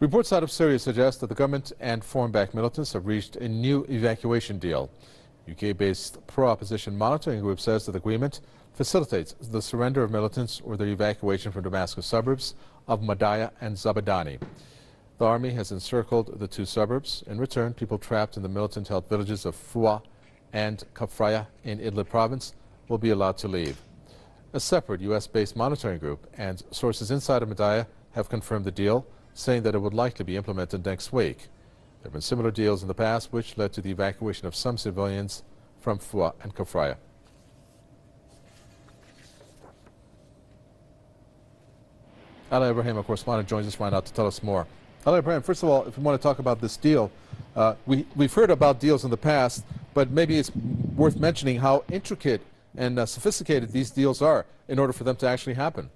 Reports out of Syria suggest that the government and foreign-backed militants have reached a new evacuation deal. UK-based pro-opposition monitoring group says that the agreement facilitates the surrender of militants or their evacuation from Damascus suburbs of Madaya and Zabadani. The army has encircled the two suburbs. In return, people trapped in the militant-held villages of Fua and Kafraya in Idlib province will be allowed to leave. A separate U.S.-based monitoring group and sources inside of Madaya have confirmed the deal, saying that it would likely be implemented next week. There have been similar deals in the past which led to the evacuation of some civilians from Fua and Kafraya. Ali Ibrahim, our correspondent, joins us right now to tell us more. Ali Ibrahim, first of all, if we want to talk about this deal, we've heard about deals in the past, but maybe it's worth mentioning how intricate and sophisticated these deals are in order for them to actually happen.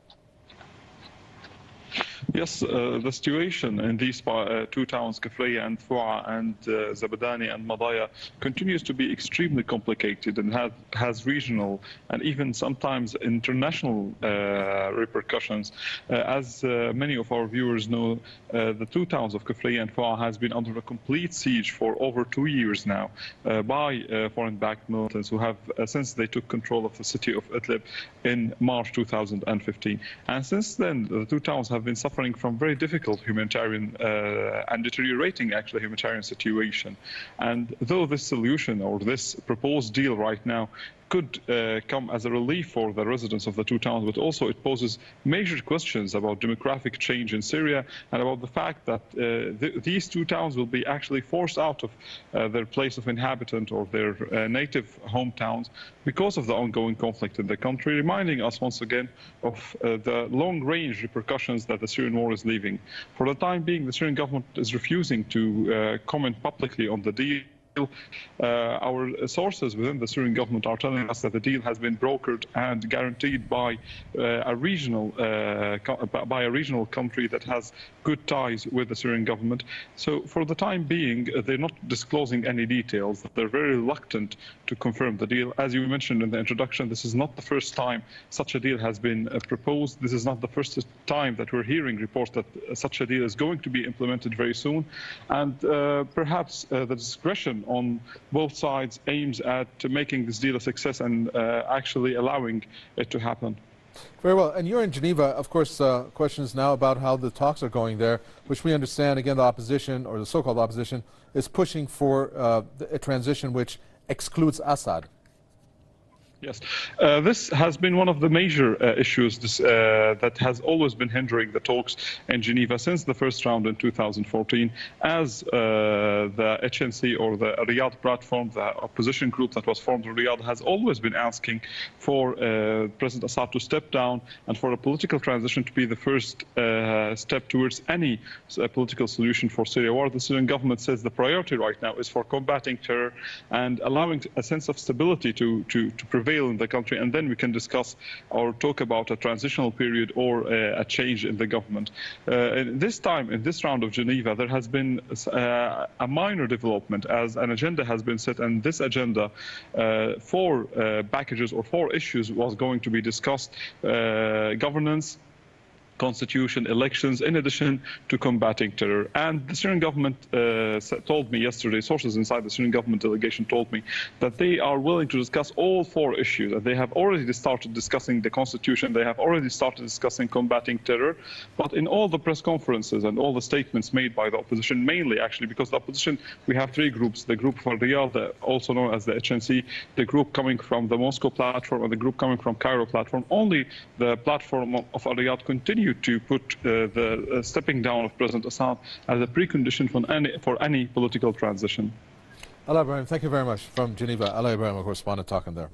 Yes, the situation in these two towns, Kafraya and Fua and Zabadani and Madaya, continues to be extremely complicated and has regional and even sometimes international repercussions. As many of our viewers know, the two towns of Kafraya and Fua has been under a complete siege for over 2 years now by foreign-backed militants who have, since they took control of the city of Idlib in March 2015. And since then, the two towns have been suffering from very difficult humanitarian and deteriorating actually humanitarian situation. And though this solution or this proposed deal right now could come as a relief for the residents of the two towns, but also it poses major questions about demographic change in Syria and about the fact that these two towns will be actually forced out of their place of inhabitant or their native hometowns because of the ongoing conflict in the country, reminding us once again of the long-range repercussions that the Syrian war is leaving. For the time being, the Syrian government is refusing to comment publicly on the deal. Our sources within the Syrian government are telling us that the deal has been brokered and guaranteed by a regional country that has good ties with the Syrian government. So for the time being, they're not disclosing any details. They're very reluctant to confirm the deal. As you mentioned in the introduction, this is not the first time such a deal has been proposed. This is not the first time that we're hearing reports that such a deal is going to be implemented very soon. And perhaps the discretion on both sides aims at making this deal a success and actually allowing it to happen. Very well. And you're in Geneva, of course. Questions now about how the talks are going there, which we understand, again, the opposition, or the so-called opposition, is pushing for a transition which excludes Assad. Yes, this has been one of the major issues that has always been hindering the talks in Geneva since the first round in 2014, as the HNC or the Riyadh platform, the opposition group that was formed in Riyadh, has always been asking for President Assad to step down and for a political transition to be the first step towards any political solution for Syria War. The Syrian government says the priority right now is for combating terror and allowing a sense of stability to prevail in the country, and then we can discuss or talk about a transitional period or a change in the government. This time, in this round of Geneva, there has been a minor development as an agenda has been set, and this agenda, four packages or four issues was going to be discussed: governance, constitution, elections, in addition to combating terror. And the Syrian government told me yesterday, sources inside the Syrian government delegation told me that they are willing to discuss all four issues. That they have already started discussing the constitution, they have already started discussing combating terror, but in all the press conferences and all the statements made by the opposition, mainly actually because the opposition, we have three groups: the group for Riyadh, also known as the HNC, the group coming from the Moscow platform, and the group coming from Cairo platform. Only the platform of Riyadh continued to put the stepping down of President Assad as a precondition for any political transition. Ali Ibrahim, thank you very much. From Geneva, Ali Ibrahim, a correspondent, talking there.